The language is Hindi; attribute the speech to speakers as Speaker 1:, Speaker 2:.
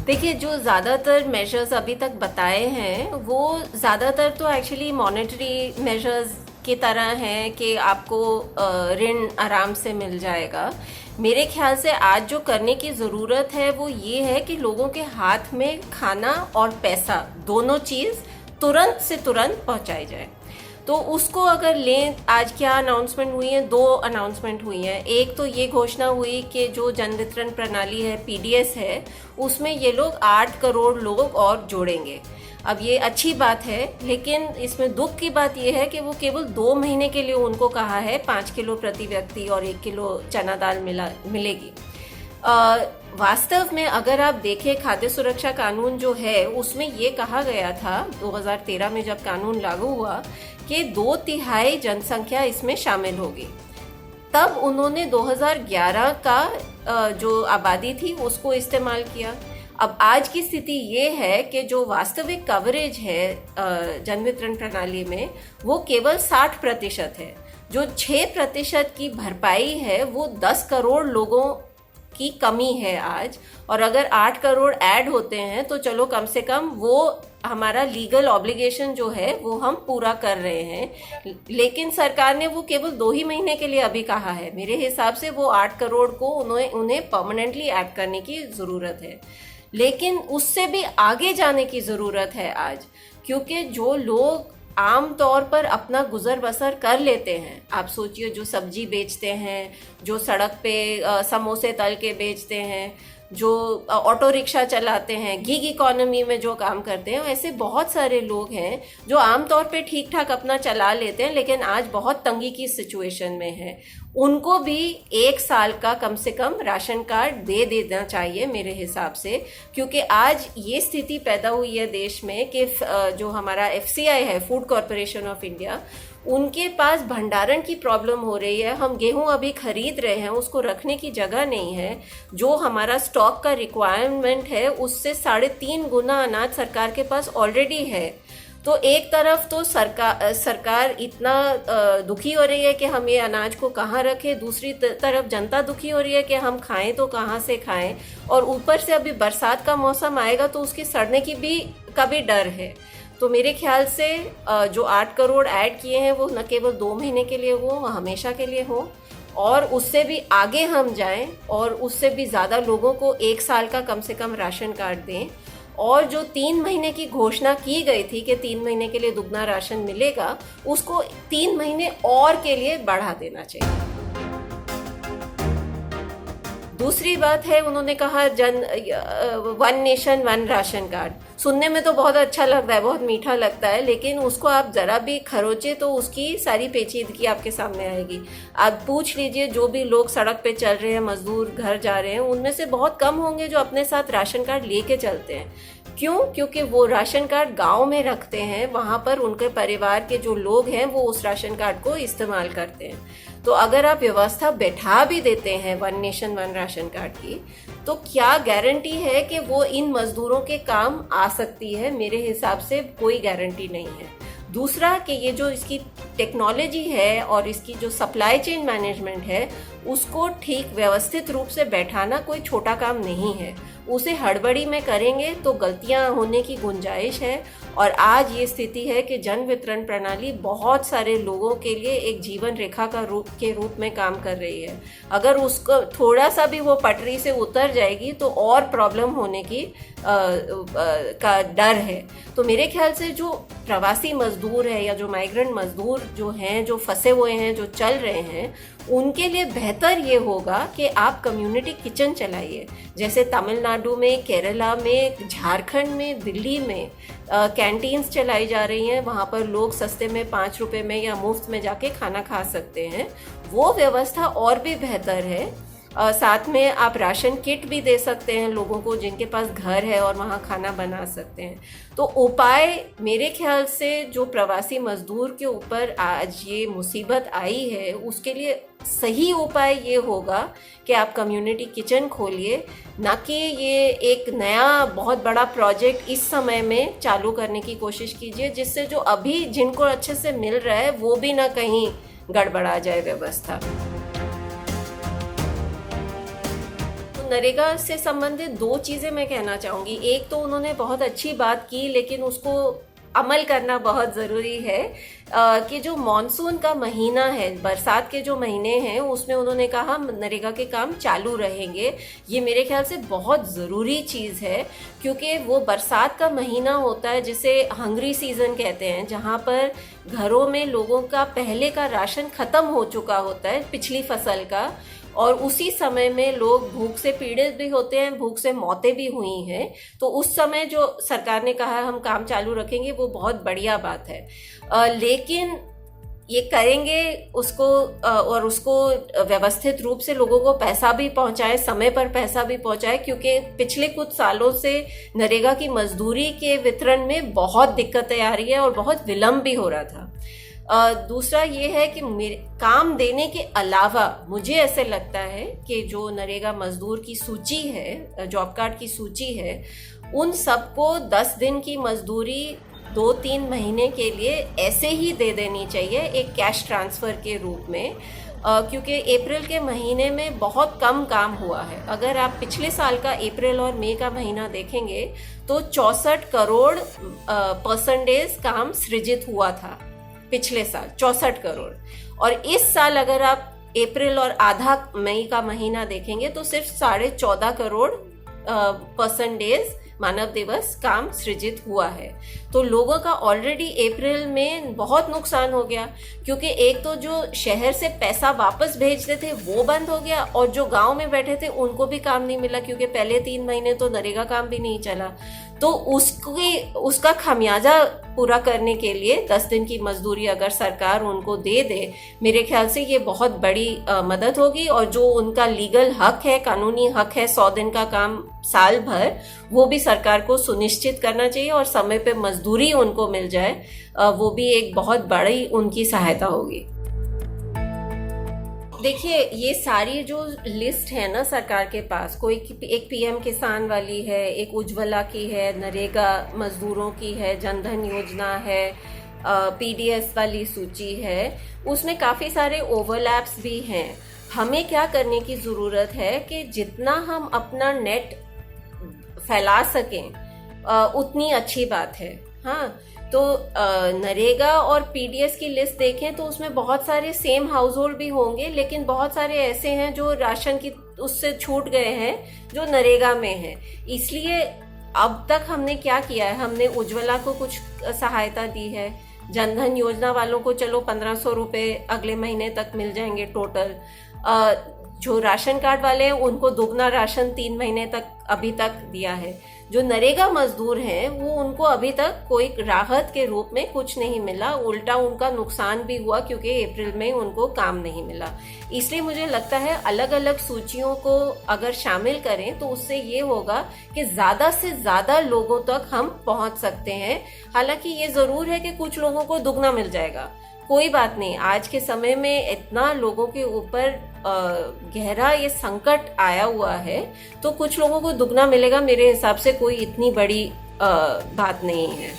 Speaker 1: देखिए, जो ज़्यादातर मेजर्स अभी तक बताए हैं वो ज़्यादातर तो एक्चुअली मॉनेटरी मेजर्स की तरह हैं कि आपको ऋण आराम से मिल जाएगा। मेरे ख्याल से आज जो करने की ज़रूरत है वो ये है कि लोगों के हाथ में खाना और पैसा दोनों चीज़ तुरंत से तुरंत पहुंचाई जाए। तो उसको अगर लें, आज क्या अनाउंसमेंट हुई है, 2 अनाउंसमेंट हुई हैं। एक तो ये घोषणा हुई कि जो जन वितरण प्रणाली है, पीडीएस है, उसमें ये लोग 8 करोड़ लोग और जोड़ेंगे। अब ये अच्छी बात है, लेकिन इसमें दुख की बात ये है कि वो केवल 2 महीने के लिए उनको कहा है 5 किलो प्रति व्यक्ति और 1 किलो चना दाल मिलेगी। वास्तव में अगर आप देखें, खाद्य सुरक्षा कानून जो है उसमें ये कहा गया था 2013 में जब कानून लागू हुआ कि 2/3 जनसंख्या इसमें शामिल होगी। तब उन्होंने 2011 का जो आबादी थी उसको इस्तेमाल किया। अब आज की स्थिति ये है कि जो वास्तविक कवरेज है जन वितरण प्रणाली में वो केवल 60% है। जो 6% की भरपाई है वो 10 करोड़ लोगों की कमी है आज। और अगर 8 करोड़ ऐड होते हैं तो चलो कम से कम वो हमारा लीगल ऑब्लिगेशन जो है वो हम पूरा कर रहे हैं। लेकिन सरकार ने वो केवल 2 ही महीने के लिए अभी कहा है। मेरे हिसाब से वो 8 करोड़ को उन्हें परमानेंटली ऐड करने की ज़रूरत है, लेकिन उससे भी आगे जाने की ज़रूरत है आज, क्योंकि जो लोग आम तौर पर अपना गुजर बसर कर लेते हैं, आप सोचिए जो सब्जी बेचते हैं, जो सड़क पे समोसे तल के बेचते हैं, जो ऑटो रिक्शा चलाते हैं, गिग इकोनॉमी में जो काम करते हैं, ऐसे बहुत सारे लोग हैं जो आमतौर पे ठीक ठाक अपना चला लेते हैं लेकिन आज बहुत तंगी की सिचुएशन में है। उनको भी 1 साल का कम से कम राशन कार्ड दे देना चाहिए मेरे हिसाब से, क्योंकि आज ये स्थिति पैदा हुई है देश में कि जो हमारा FCI है, फूड कॉरपोरेशन ऑफ इंडिया, उनके पास भंडारण की प्रॉब्लम हो रही है। हम गेहूं अभी खरीद रहे हैं, उसको रखने की जगह नहीं है। जो हमारा स्टॉक का रिक्वायरमेंट है उससे 3.5 गुना अनाज सरकार के पास ऑलरेडी है। तो एक तरफ तो सरकार इतना दुखी हो रही है कि हम ये अनाज को कहाँ रखें, दूसरी तरफ जनता दुखी हो रही है कि हम खाएं तो कहाँ से खाएं, और ऊपर से अभी बरसात का मौसम आएगा तो उसके सड़ने का भी डर है। तो मेरे ख्याल से जो 8 करोड़ ऐड किए हैं वो न केवल 2 महीने के लिए हो, वो हमेशा के लिए हो, और उससे भी आगे हम जाएं और उससे भी ज़्यादा लोगों को 1 साल का कम से कम राशन कार्ड दें। और जो 3 महीने की घोषणा की गई थी कि 3 महीने के लिए दुगना राशन मिलेगा, उसको 3 महीने और के लिए बढ़ा देना चाहिए। दूसरी बात है, उन्होंने कहा 1 नेशन 1 राशन कार्ड। सुनने में तो बहुत अच्छा लगता है, बहुत मीठा लगता है, लेकिन उसको आप ज़रा भी खरोचे तो उसकी सारी पेचीदगी आपके सामने आएगी। आप पूछ लीजिए, जो भी लोग सड़क पे चल रहे हैं, मजदूर घर जा रहे हैं, उनमें से बहुत कम होंगे जो अपने साथ राशन कार्ड लेके चलते हैं। क्यों? क्योंकि वो राशन कार्ड गांव में रखते हैं, वहाँ पर उनके परिवार के जो लोग हैं वो उस राशन कार्ड को इस्तेमाल करते हैं। तो अगर आप व्यवस्था बैठा भी देते हैं 1 नेशन 1 राशन कार्ड की, तो क्या गारंटी है कि वो इन मजदूरों के काम आ सकती है? मेरे हिसाब से कोई गारंटी नहीं है। दूसरा कि ये जो इसकी टेक्नोलॉजी है और इसकी जो सप्लाई चेन मैनेजमेंट है, उसको ठीक व्यवस्थित रूप से बैठाना कोई छोटा काम नहीं है। उसे हड़बड़ी में करेंगे तो गलतियां होने की गुंजाइश है। और आज ये स्थिति है कि जन वितरण प्रणाली बहुत सारे लोगों के लिए एक जीवन रेखा के रूप में काम कर रही है। अगर उसको थोड़ा सा भी वो पटरी से उतर जाएगी तो और प्रॉब्लम होने की का डर है। तो मेरे ख्याल से जो प्रवासी मजदूर है या जो माइग्रेंट मजदूर जो हैं, जो फंसे हुए हैं, जो चल रहे हैं, उनके लिए बेहतर ये होगा कि आप कम्युनिटी किचन चलाइए। जैसे तमिलनाडु में, केरला में, झारखंड में, दिल्ली में कैंटीन्स चलाई जा रही हैं। वहाँ पर लोग सस्ते में 5 रुपए में या मुफ्त में जाके खाना खा सकते हैं। वो व्यवस्था और भी बेहतर है। साथ में आप राशन किट भी दे सकते हैं लोगों को जिनके पास घर है और वहाँ खाना बना सकते हैं। तो उपाय मेरे ख्याल से जो प्रवासी मजदूर के ऊपर आज ये मुसीबत आई है, उसके लिए सही उपाय ये होगा कि आप कम्युनिटी किचन खोलिए, ना कि ये एक नया बहुत बड़ा प्रोजेक्ट इस समय में चालू करने की कोशिश कीजिए, जिससे जो अभी जिनको अच्छे से मिल रहा है वो भी ना कहीं गड़बड़ा जाए व्यवस्था। नरेगा से संबंधित दो चीज़ें मैं कहना चाहूँगी। एक तो उन्होंने बहुत अच्छी बात की, लेकिन उसको अमल करना बहुत ज़रूरी है। कि जो मॉनसून का महीना है, बरसात के जो महीने हैं, उसमें उन्होंने कहा नरेगा के काम चालू रहेंगे। ये मेरे ख्याल से बहुत ज़रूरी चीज़ है, क्योंकि वो बरसात का महीना होता है जिसे हंगरी सीज़न कहते हैं, जहाँ पर घरों में लोगों का पहले का राशन ख़त्म हो चुका होता है पिछली फसल का, और उसी समय में लोग भूख से पीड़ित भी होते हैं, भूख से मौतें भी हुई हैं। तो उस समय जो सरकार ने कहा हम काम चालू रखेंगे, वो बहुत बढ़िया बात है। लेकिन ये करेंगे उसको, और उसको व्यवस्थित रूप से लोगों को पैसा भी पहुंचाए, समय पर पैसा भी पहुंचाए, क्योंकि पिछले कुछ सालों से नरेगा की मजदूरी के वितरण में बहुत दिक्कतें आ रही है और बहुत विलम्ब भी हो रहा था। दूसरा ये है कि मेरे काम देने के अलावा मुझे ऐसे लगता है कि जो नरेगा मजदूर की सूची है, जॉब कार्ड की सूची है, उन सबको 10 दिन की मजदूरी 2-3 महीने के लिए ऐसे ही दे देनी चाहिए, एक कैश ट्रांसफ़र के रूप में। क्योंकि अप्रैल के महीने में बहुत कम काम हुआ है। अगर आप पिछले साल का अप्रैल और मई का महीना देखेंगे तो 64 करोड़ पर्सन डेज काम सृजित हुआ था पिछले साल, 64 करोड़। और इस साल अगर आप अप्रैल और आधा मई का महीना देखेंगे तो सिर्फ 14.5 करोड़ पर्सन डेज, मानव दिवस, काम सृजित हुआ है। तो लोगों का ऑलरेडी अप्रैल में बहुत नुकसान हो गया, क्योंकि एक तो जो शहर से पैसा वापस भेजते थे वो बंद हो गया, और जो गांव में बैठे थे उनको भी काम नहीं मिला, क्योंकि पहले 3 महीने तो नरेगा काम भी नहीं चला। तो उसका खामियाजा पूरा करने के लिए 10 दिन की मजदूरी अगर सरकार उनको दे दे, मेरे ख्याल से ये बहुत बड़ी मदद होगी। और जो उनका लीगल हक है, कानूनी हक है 100 दिन का काम साल भर, वो भी सरकार को सुनिश्चित करना चाहिए, और समय पे मजदूरी उनको मिल जाए, वो भी एक बहुत बड़ी उनकी सहायता होगी। देखिए, ये सारी जो लिस्ट है ना सरकार के पास, कोई एक पीएम किसान वाली है, एक उज्ज्वला की है, नरेगा मजदूरों की है, जनधन योजना है, पीडीएस वाली सूची है, उसमें काफ़ी सारे ओवरलैप्स भी हैं। हमें क्या करने की ज़रूरत है कि जितना हम अपना नेट फैला सकें उतनी अच्छी बात है। हाँ, तो नरेगा और पीडीएस की लिस्ट देखें तो उसमें बहुत सारे सेम हाउस होल्ड भी होंगे, लेकिन बहुत सारे ऐसे हैं जो राशन की उससे छूट गए हैं, जो नरेगा में हैं। इसलिए अब तक हमने क्या किया है, हमने उज्ज्वला को कुछ सहायता दी है, जनधन योजना वालों को चलो 1500 रुपये अगले महीने तक मिल जाएंगे टोटल। जो राशन कार्ड वाले हैं उनको दोगुना राशन 3 महीने तक अभी तक दिया है। जो नरेगा मजदूर हैं वो उनको अभी तक कोई राहत के रूप में कुछ नहीं मिला, उल्टा उनका नुकसान भी हुआ, क्योंकि अप्रैल में उनको काम नहीं मिला। इसलिए मुझे लगता है अलग अलग सूचियों को अगर शामिल करें तो उससे ये होगा कि ज़्यादा से ज़्यादा लोगों तक हम पहुंच सकते हैं। हालांकि ये ज़रूर है कि कुछ लोगों को दुगना मिल जाएगा, कोई बात नहीं। आज के समय में इतना लोगों के ऊपर गहरा ये संकट आया हुआ है, तो कुछ लोगों को दुगना मिलेगा, मेरे हिसाब से कोई इतनी बड़ी बात नहीं है।